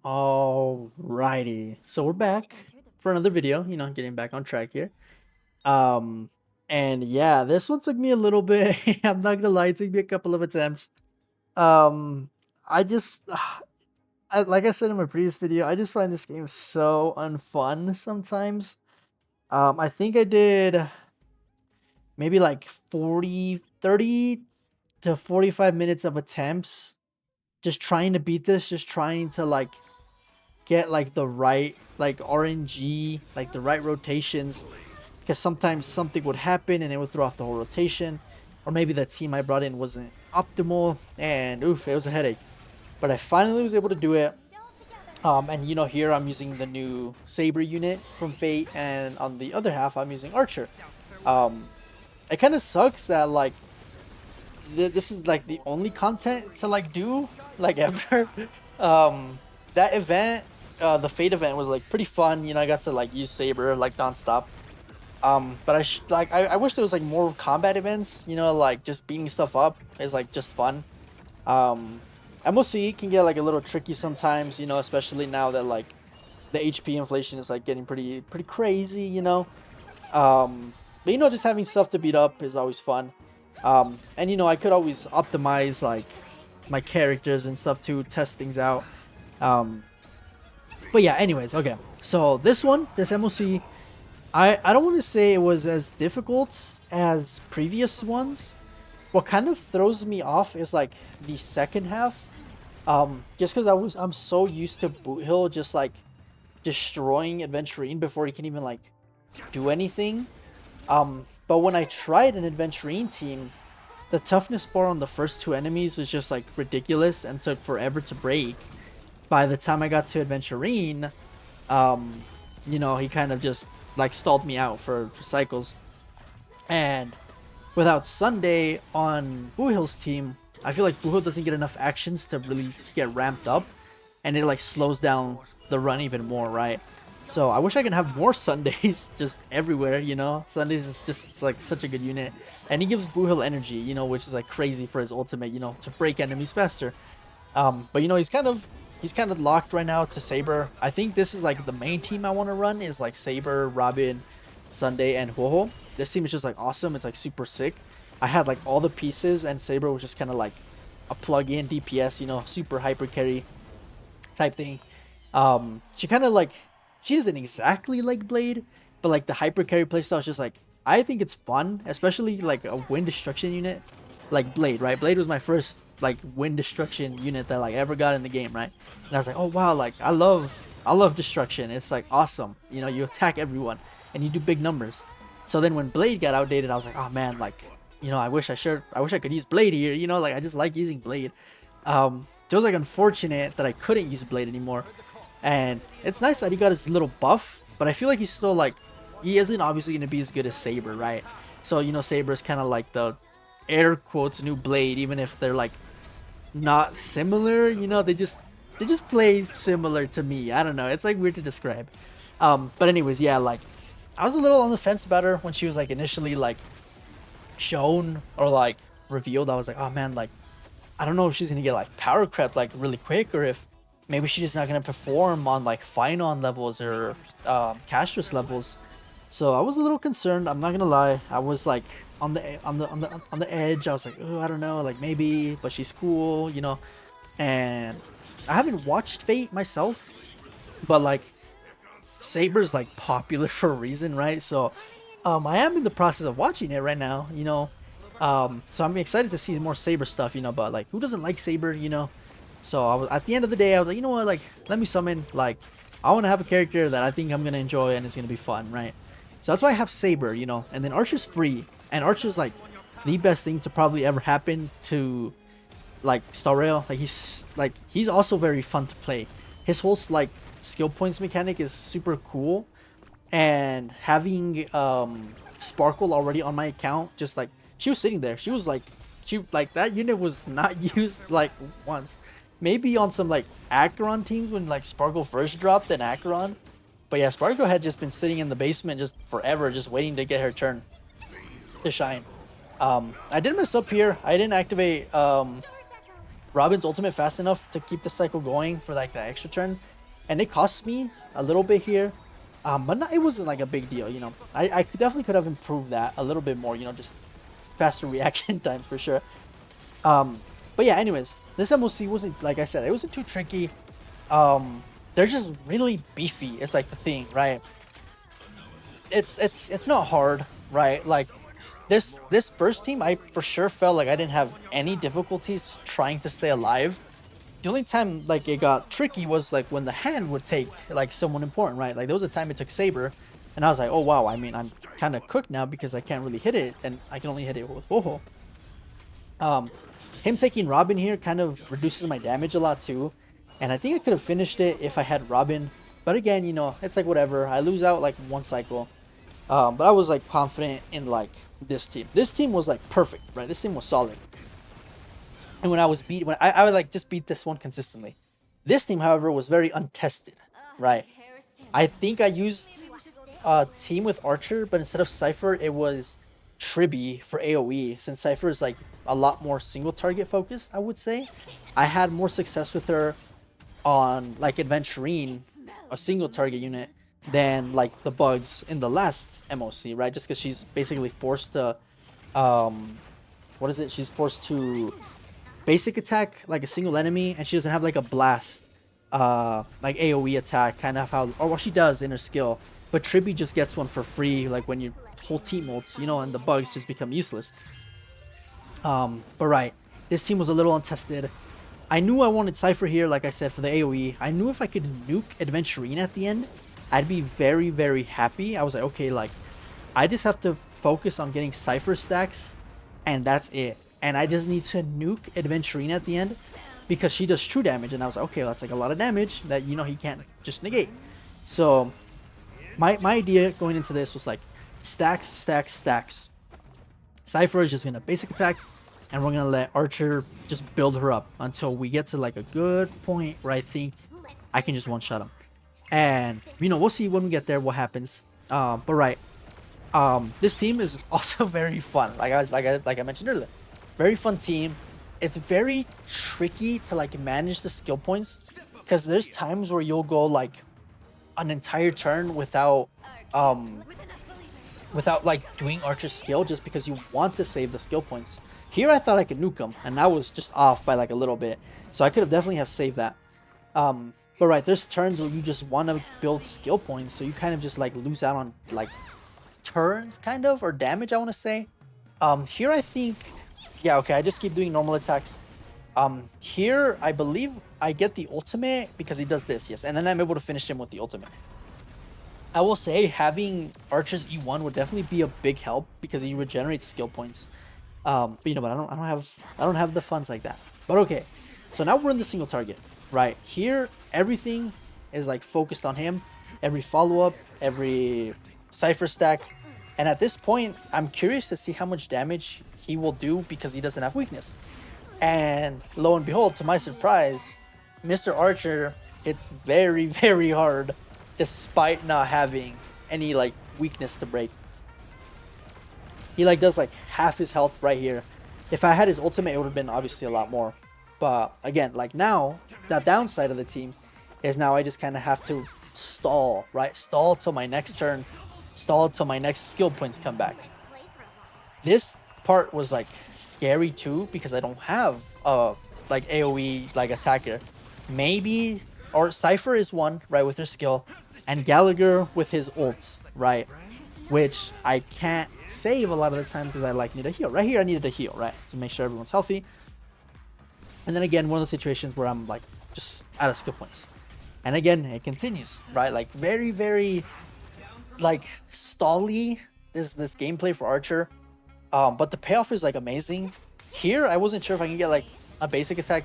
Alrighty, so we're back for another video. Getting back on track here. Um, and yeah, this one took me a little bit. I'm not gonna lie, it took me a couple of attempts. Um, I just, like I said in my previous video, I just find this game so unfun sometimes. I think I did maybe like 30 to 45 minutes of attempts, just trying to beat this, just trying to get like the right like RNG, like the right rotations, because sometimes something would happen and it would throw off the whole rotation, or maybe the team I brought in wasn't optimal, and oof, it was a headache. But I finally was able to do it. And here I'm using the new Saber unit from Fate, and on the other half I'm using Archer. Um, it kind of sucks that like this is like the only content to like do like ever. um, that event, the Fate event was like pretty fun. I got to like use Saber like nonstop. But I wish there was like more combat events. Like just beating stuff up is like just fun. Um, MOC can get like a little tricky sometimes. Especially now that like the HP inflation is like getting pretty crazy. But just having stuff to beat up is always fun. And I could always optimize like my characters and stuff to test things out. Um, but yeah, anyways, okay. So this MOC, I don't want to say it was as difficult as previous ones. What kind of throws me off is like the second half. Just because I'm so used to Boot Hill just like destroying Adventurine before he can even like do anything. But when I tried an Adventurine team, the toughness bar on the first two enemies was just like ridiculous and took forever to break. By the time I got to Adventurine, he kind of just like stalled me out for cycles. And without Sunday on Buhill's team, I feel like Buhill doesn't get enough actions to really get ramped up, and it like slows down the run even more, right? So I wish I could have more Sundays just everywhere. Sundays is just it's like such a good unit, and he gives Buhill energy, which is like crazy for his ultimate, to break enemies faster. But he's kind of locked right now to Saber. I think this is like the main team I want to run is like Saber, Robin, Sunday, and Huoho. This team is just like awesome. It's like super sick. I had like all the pieces, and Saber was just kind of like a plug-in DPS, super hyper carry type thing. She kind of like she doesn't exactly like Blade, but like the hyper carry playstyle is just like I think it's fun, especially like a wind destruction unit like Blade, right? Blade was my first like wind destruction unit that like ever got in the game, right? And I was like, oh wow, like I love destruction. It's like awesome. You attack everyone and you do big numbers. So then when Blade got outdated, I was like, oh man, like I wish I could use Blade here. Like I just like using Blade. It was like unfortunate that I couldn't use Blade anymore. And it's nice that he got his little buff, but I feel like he's still like he isn't obviously gonna be as good as Saber, right? So Saber is kind of like the air quotes new Blade, even if they're like not similar. They just play similar to me. I don't know. It's like weird to describe. But anyways, yeah, like I was a little on the fence about her when she was like initially like shown or like revealed. I was like, oh man, like I don't know if she's gonna get like power crept like really quick, or if maybe she's just not gonna perform on like Phynon levels or Castrus levels. So I was a little concerned. I'm not gonna lie. I was like on the edge. I was like, oh, I don't know, like maybe, but she's cool, And I haven't watched Fate myself, but like Saber's like popular for a reason, right? So I am in the process of watching it right now, so I'm excited to see more Saber stuff, but like who doesn't like Saber? So I was at the end of the day, I was like, you know what, like let me summon, like I want to have a character that I think I'm gonna enjoy and it's gonna be fun, right? So that's why I have Saber, and then Archer's free, and Archer's like the best thing to probably ever happen to like Star Rail. Like he's also very fun to play. His whole like skill points mechanic is super cool, and having Sparkle already on my account, just like she was sitting there, she like that unit was not used like once. Maybe on some like Acheron teams when like Sparkle first dropped in Acheron. But yeah, Sparkle had just been sitting in the basement just forever, just waiting to get her turn to shine. I did mess up here. I didn't activate Robin's ultimate fast enough to keep the cycle going for like the extra turn. and it cost me a little bit here. But not, it wasn't like a big deal, you know. I definitely could have improved that a little bit more, you know, just faster reaction times for sure. But yeah, anyways, this MOC wasn't, like I said, it wasn't too tricky. They're just really beefy. It's like the thing, right? It's not hard, right? Like this first team, I for sure felt like I didn't have any difficulties trying to stay alive. The only time like it got tricky was like when the hand would take like someone important, right? Like there was a time it took Saber, and I was like, oh wow, I mean I'm kind of cooked now because I can't really hit it, and I can only hit it with Woho. Him taking Robin here kind of reduces my damage a lot too, and I think I could have finished it if I had Robin, but again, you know, it's like whatever. I lose out like one cycle, but I was like confident in like this team. This team was like perfect, right? This team was solid. And when I was when I would like just beat this one consistently. This team, however, was very untested, right? I think I used a team with Archer, but instead of Cypher, it was Tribby for AoE, since Cypher is like a lot more single target focused, I would say. I had more success with her on like Adventurine, a single target unit, than like the bugs in the last MOC, right? Just because she's basically forced to, what is it? She's forced to basic attack like a single enemy, and she doesn't have like a blast like AoE attack, kind of how, or what she does in her skill, but Tribby just gets one for free like when your whole team ults, you know, and the bugs just become useless. But right, this team was a little untested. I knew I wanted Cypher here, like I said, for the AoE. I knew if I could nuke Adventurine at the end, I'd be very, very happy. I was like, okay, like I just have to focus on getting Cypher stacks, and that's it. And I just need to nuke Adventurine at the end because she does true damage. And I was like, okay, well, that's like a lot of damage that, you know, he can't just negate. So my idea going into this was like stacks, stacks, stacks. Cypher is just going to basic attack, and we're going to let Archer just build her up until we get to like a good point where I think I can just one-shot him. And, you know, we'll see when we get there what happens. But right, this team is also very fun. Like I mentioned earlier. Very fun team. It's very tricky to like manage the skill points because there's times where you'll go like an entire turn without like doing Archer's skill just because you want to save the skill points. Here I thought I could nuke him, and I was just off by like a little bit, so I could have definitely have saved that. But right, there's turns where you just want to build skill points, so you kind of just like lose out on like turns kind of, or damage, I want to say. Here I think, yeah, okay, I just keep doing normal attacks. Here I believe I get the ultimate because he does this, yes, and then I'm able to finish him with the ultimate. I will say having Archer's E1 would definitely be a big help because he regenerates skill points. But you know, but I don't have the funds like that. But okay, so now we're in the single target, right? Here everything is like focused on him. Every follow-up, every Cypher stack, and at this point, I'm curious to see how much damage he will do because he doesn't have weakness. And lo and behold, to my surprise, Mr. Archer, it's very, very hard despite not having any like weakness to break. He like does like half his health right here. If I had his ultimate, it would have been obviously a lot more. But again, like now, the downside of the team is now I just kind of have to stall, right? Stall till my next turn, stall till my next skill points come back. This part was like scary too because I don't have like AoE like attacker. Maybe, or Cypher is one, right, with her skill, and Gallagher with his ults, right, which I can't save a lot of the time because I like need a heal. Right here I needed a heal, right, to make sure everyone's healthy. And then again, one of those situations where I'm like just out of skill points, and again it continues, right, like very, very like stally this gameplay for Archer. But the payoff is like amazing. Here I wasn't sure if I can get like a basic attack,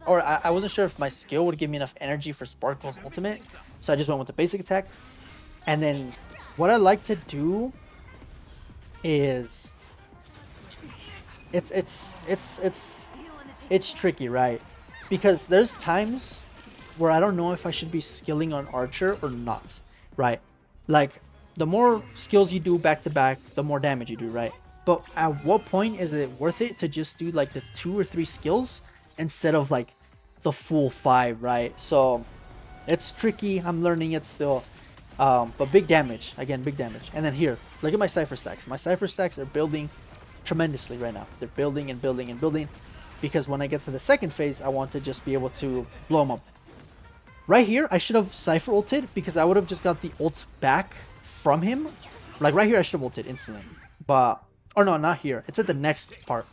or I wasn't sure if my skill would give me enough energy for Sparkle's ultimate, so I just went with the basic attack. And then what I like to do is it's tricky, right? Because there's times where I don't know if I should be skilling on Archer or not, right? Like the more skills you do back to back, the more damage you do, right? But at what point is it worth it to just do like the 2 or 3 skills instead of like the full 5, right? So It's tricky. I'm learning it still. But big damage. Again, big damage. And then here, look at my Cypher stacks. My Cypher stacks are building tremendously right now. They're building and building and building. Because when I get to the second phase, I want to just be able to blow them up. Right here, I should have Cypher ulted because I would have just got the ult back from him. Like right here, I should have ulted instantly. But, or no, not here. It's at the next part.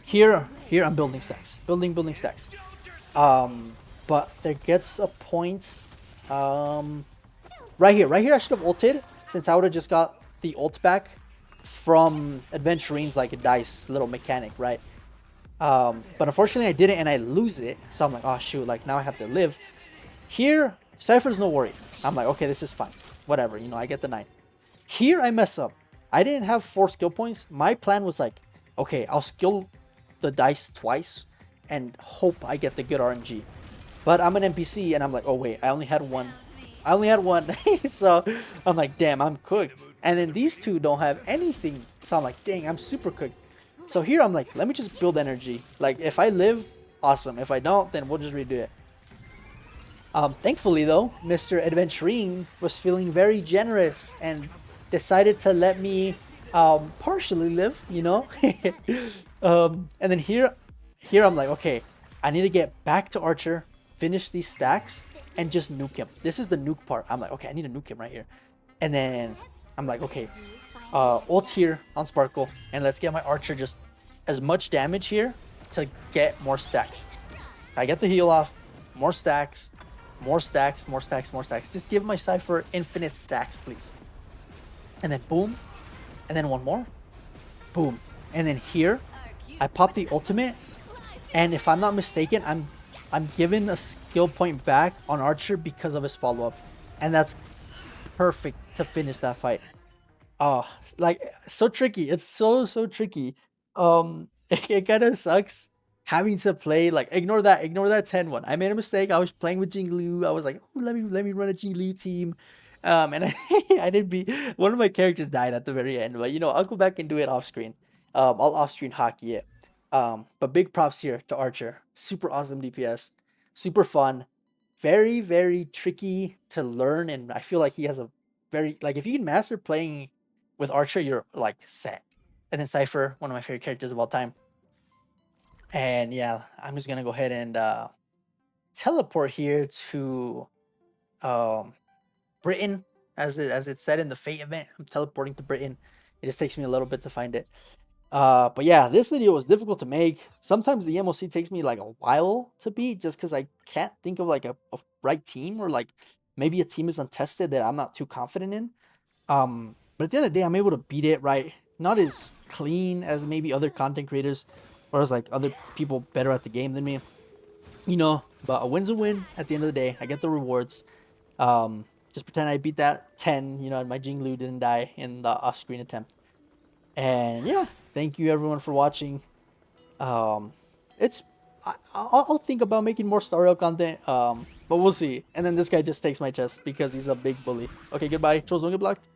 Here I'm building stacks. Building stacks. But there gets a point. Right here I should have ulted since I would have just got the ult back from Adventurine's like a dice little mechanic, right? But unfortunately I didn't and I lose it. So I'm like, oh shoot, like now I have to live. Here, Cypher's no worry. I'm like, okay, this is fine. Whatever, you know, I get the 9. Here I mess up. I didn't have 4 skill points. My plan was like, okay, I'll skill the dice twice and hope I get the good RNG. But I'm an NPC and I'm like, oh wait, I only had one. So I'm like, damn, I'm cooked. And then these two don't have anything. So I'm like, dang, I'm super cooked. So here I'm like, let me just build energy. Like if I live, awesome. If I don't, then we'll just redo it. Thankfully though, Mr. Adventurine was feeling very generous and decided to let me partially live, you know. And then here I'm like, okay, I need to get back to Archer, finish these stacks, and just nuke him. This is the nuke part. I'm like, okay, I need to nuke him right here. And then I'm like, okay, ult here on Sparkle, and let's get my Archer just as much damage here to get more stacks. I get the heal off, more stacks, more stacks, more stacks, more stacks. Just give my Cypher infinite stacks, please. And then boom, and then one more, boom. And then here, I pop the ultimate, and if I'm not mistaken, I'm given a skill point back on Archer because of his follow-up. And that's perfect to finish that fight. Oh, like, so tricky. It's so tricky. It kind of sucks having to play, like, ignore that 10-1. I made a mistake. I was playing with Jinglu. I was like, oh, let me run a Jinglu team. And I didn't be, one of my characters died at the very end. But, you know, I'll go back and do it off screen. I'll off-screen hockey it. But big props here to Archer. Super awesome DPS. Super fun. Very tricky to learn. And I feel like he has a very, like, if you can master playing with Archer, you're, like, set. And then Cypher, one of my favorite characters of all time. And, yeah, I'm just going to go ahead and teleport here to Britain. As it said in the Fate event, I'm teleporting to Britain. It just takes me a little bit to find it. But yeah, this video was difficult to make. Sometimes the MOC takes me like a while to beat just because I can't think of like a right team, or like maybe a team is untested that I'm not too confident in. But at the end of the day, I'm able to beat it, right? Not as clean as maybe other content creators or as like other people better at the game than me, you know, but a win's a win at the end of the day. I get the rewards. Just pretend I beat that 10, you know, and my Jinglu didn't die in the off-screen attempt. And yeah, thank you everyone for watching. I'll think about making more Star Rail content, but we'll see. And then this guy just takes my chest because he's a big bully. Okay, goodbye. Trolls don't get blocked.